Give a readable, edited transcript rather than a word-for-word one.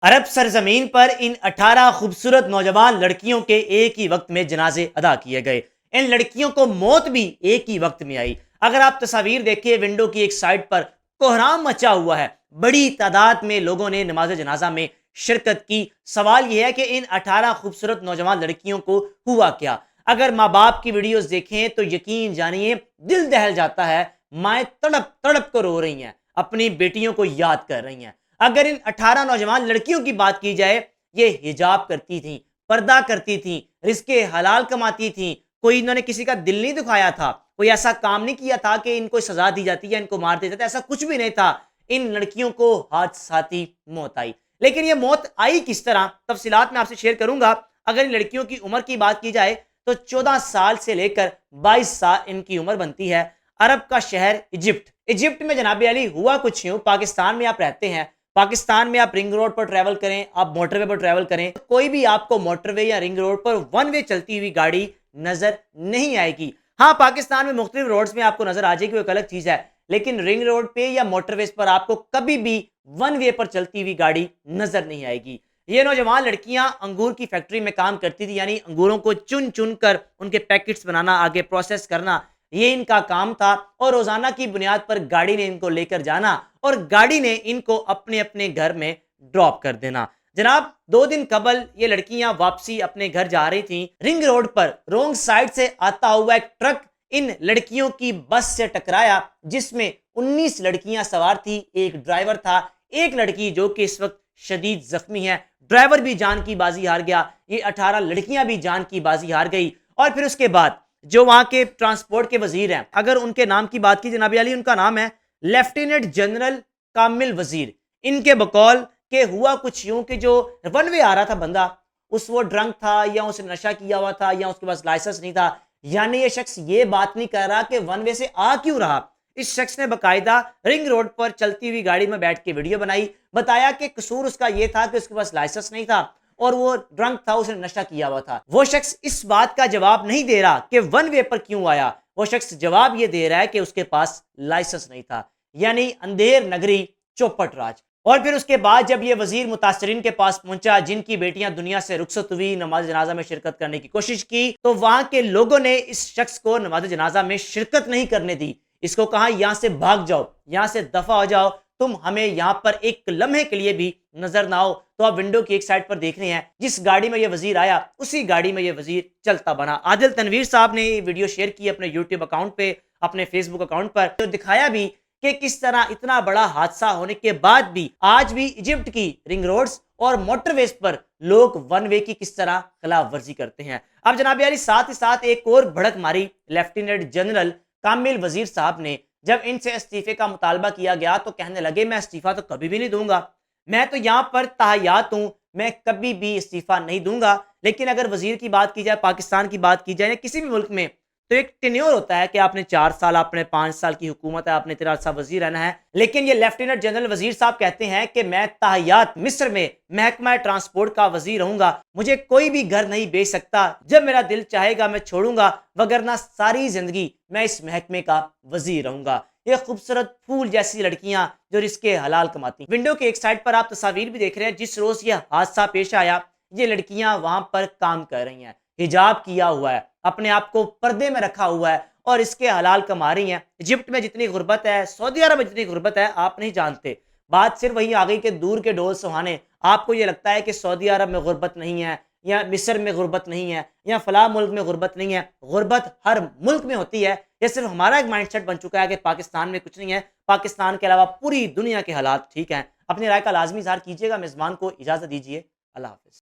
عرب سرزمین پر ان 18 خوبصورت نوجوان لڑکیوں کے ایک ہی وقت میں جنازے ادا کیے گئے۔ ان لڑکیوں کو موت بھی ایک ہی وقت میں آئی۔ اگر آپ تصاویر دیکھیں، ونڈو کی ایک سائڈ پر کوہرام مچا ہوا ہے، بڑی تعداد میں لوگوں نے نماز جنازہ میں شرکت کی۔ سوال یہ ہے کہ ان 18 خوبصورت نوجوان لڑکیوں کو ہوا کیا؟ اگر ماں باپ کی ویڈیوز دیکھیں تو یقین جانیے دل دہل جاتا ہے۔ مائیں تڑپ تڑپ کر رو رہی ہیں، اپنی بیٹیوں کو یاد کر رہی ہیں۔ اگر ان 18 نوجوان لڑکیوں کی بات کی جائے، یہ حجاب کرتی تھیں، پردہ کرتی تھیں، رزق حلال کماتی تھیں، کوئی انہوں نے کسی کا دل نہیں دکھایا تھا، کوئی ایسا کام نہیں کیا تھا کہ ان کو سزا دی جاتی ہے، ان کو مار دیتے تھے، ایسا کچھ بھی نہیں تھا۔ ان لڑکیوں کو حادثاتی موت آئی۔ لیکن یہ موت آئی کس طرح؟ تفصیلات میں آپ سے شیئر کروں گا۔ اگر ان لڑکیوں کی عمر کی بات کی جائے تو 14 سال سے لے کر 22 سال ان کی عمر بنتی ہے۔ عرب کا شہر ایجپٹ میں جناب علی ہوا کچھ یوں۔ پاکستان میں آپ رہتے ہیں، پاکستان میں آپ رنگ روڈ پر ٹریول کریں، آپ موٹر وے پر ٹریول کریں، کوئی بھی آپ کو موٹر وے یا رنگ روڈ پر ون وے چلتی ہوئی گاڑی نظر نہیں آئے گی۔ ہاں، پاکستان میں مختلف روڈز میں آپ کو نظر آ جائے گی، وہ ایک الگ چیز ہے، لیکن رنگ روڈ پہ یا موٹر ویز پر آپ کو کبھی بھی ون وے پر چلتی ہوئی گاڑی نظر نہیں آئے گی۔ یہ نوجوان لڑکیاں انگور کی فیکٹری میں کام کرتی تھی، یعنی انگوروں کو چن چن کر ان کے پیکٹس بنانا، آگے پروسیس کرنا، یہ ان کا کام تھا۔ اور روزانہ کی بنیاد پر گاڑی نے ان کو لے کر جانا اور گاڑی نے ان کو اپنے اپنے گھر میں ڈراپ کر دینا۔ جناب، 2 دن قبل یہ لڑکیاں واپسی اپنے گھر جا رہی تھیں۔ رنگ روڈ پر رونگ سائڈ سے آتا ہوا ایک ٹرک ان لڑکیوں کی بس سے ٹکرایا، جس میں 19 لڑکیاں سوار تھی، ایک ڈرائیور تھا، ایک لڑکی جو کہ اس وقت شدید زخمی ہے۔ ڈرائیور بھی جان کی بازی ہار گیا، یہ 18 لڑکیاں بھی جان کی بازی ہار گئی۔ اور پھر اس کے بعد جو وہاں کے ٹرانسپورٹ کے وزیر ہیں، اگر ان کے نام کی بات کی جناب علی، ان کا نام ہے لیفٹیننٹ جنرل کامل وزیر۔ ان کے بقول کہ ہوا کچھ یوں کہ جو ون وے آ رہا تھا بندہ، وہ ڈرنک تھا یا اسے نشہ کیا ہوا تھا یا اس کے پاس لائسنس نہیں تھا، یعنی یہ شخص یہ بات نہیں کر رہا کہ ون وے سے آ کیوں رہا۔ اس شخص نے باقاعدہ رنگ روڈ پر چلتی ہوئی گاڑی میں بیٹھ کے ویڈیو بنائی، بتایا کہ قصور اس کا یہ تھا کہ اس کے پاس لائسنس نہیں تھا اور وہ ڈرنک تھا، اسے نشہ کیا ہوا تھا۔ وہ شخص اس بات کا جواب نہیں دے رہا کہ ون وے پر کیوں آیا، وہ شخص جواب یہ دے رہا ہے کہ اس کے پاس لائسنس نہیں تھا، یعنی اندھیر نگری چوپٹ راج۔ اور پھر اس کے بعد جب یہ وزیر متاثرین کے پاس پہنچا، جن کی بیٹیاں دنیا سے رخصت ہوئی، نماز جنازہ میں شرکت کرنے کی کوشش کی، تو وہاں کے لوگوں نے اس شخص کو نماز جنازہ میں شرکت نہیں کرنے دی۔ اس کو کہا یہاں سے بھاگ جاؤ، یہاں سے دفع ہو جاؤ، تم ہمیں یہاں پر ایک لمحے کے لیے بھی نظر نہ آؤ۔ تو آپ ونڈو کی ایک سائڈ پر دیکھ رہے ہیں، جس گاڑی میں یہ وزیر آیا اسی گاڑی میں یہ وزیر چلتا بنا۔ عادل تنویر صاحب نے یہ ویڈیو شیئر کی اپنے یوٹیوب اکاؤنٹ پہ، اپنے فیس بک اکاؤنٹ پر، تو دکھایا بھی کہ کس طرح اتنا بڑا حادثہ ہونے کے بعد بھی آج بھی ایجپٹ کی رنگ روڈز اور موٹر ویز پر لوگ ون وے کی کس طرح خلاف ورزی کرتے ہیں۔ اب جناب علی ساتھ ہی ساتھ ایک اور بھڑک ماری لیفٹیننٹ جنرل کامل وزیر صاحب نے۔ جب ان سے استعفے کا مطالبہ کیا گیا تو کہنے لگے میں استعفیٰ تو کبھی بھی نہیں دوں گا، میں تو یہاں پر تحیات ہوں، میں کبھی بھی استعفیٰ نہیں دوں گا۔ لیکن اگر وزیر کی بات کی جائے، پاکستان کی بات کی جائے یا کسی بھی ملک میں، تو ایک ٹینیور ہوتا ہے کہ آپ نے 4 سال، آپ نے 5 سال کی حکومت ہے، آپ نے 13 سال وزیر رہنا ہے۔ لیکن یہ لیفٹیننٹ جنرل وزیر صاحب کہتے ہیں کہ میں تحیات مصر میں محکمہ ٹرانسپورٹ کا وزیر رہوں گا، مجھے کوئی بھی گھر نہیں بیچ سکتا، جب میرا دل چاہے گا میں چھوڑوں گا، وگرنہ ساری زندگی میں اس محکمے کا وزیر رہوں گا۔ یہ خوبصورت پھول جیسی لڑکیاں جو رزق حلال کماتی ہیں۔ ونڈو کے ایک سائڈ پر آپ تصاویر بھی دیکھ رہے ہیں، جس روز یہ حادثہ پیش آیا یہ لڑکیاں وہاں پر کام کر رہی ہیں، حجاب کیا ہوا ہے، اپنے آپ کو پردے میں رکھا ہوا ہے اور اس کے حلال کما رہی ہیں۔ ایجپٹ میں جتنی غربت ہے، سعودی عرب میں جتنی غربت ہے، آپ نہیں جانتے۔ بات صرف وہی آ گئی کہ دور کے ڈول سہانے۔ آپ کو یہ لگتا ہے کہ سعودی عرب میں غربت نہیں ہے یا مصر میں غربت نہیں ہے یا فلاں ملک میں غربت نہیں ہے، غربت ہر ملک میں ہوتی ہے۔ یہ صرف ہمارا ایک مائنڈ سیٹ بن چکا ہے کہ پاکستان میں کچھ نہیں ہے، پاکستان کے علاوہ پوری دنیا کے حالات ٹھیک ہیں۔ اپنی رائے کا لازمی اظہار کیجیے گا۔ میزبان کو اجازت دیجیے، اللہ حافظ۔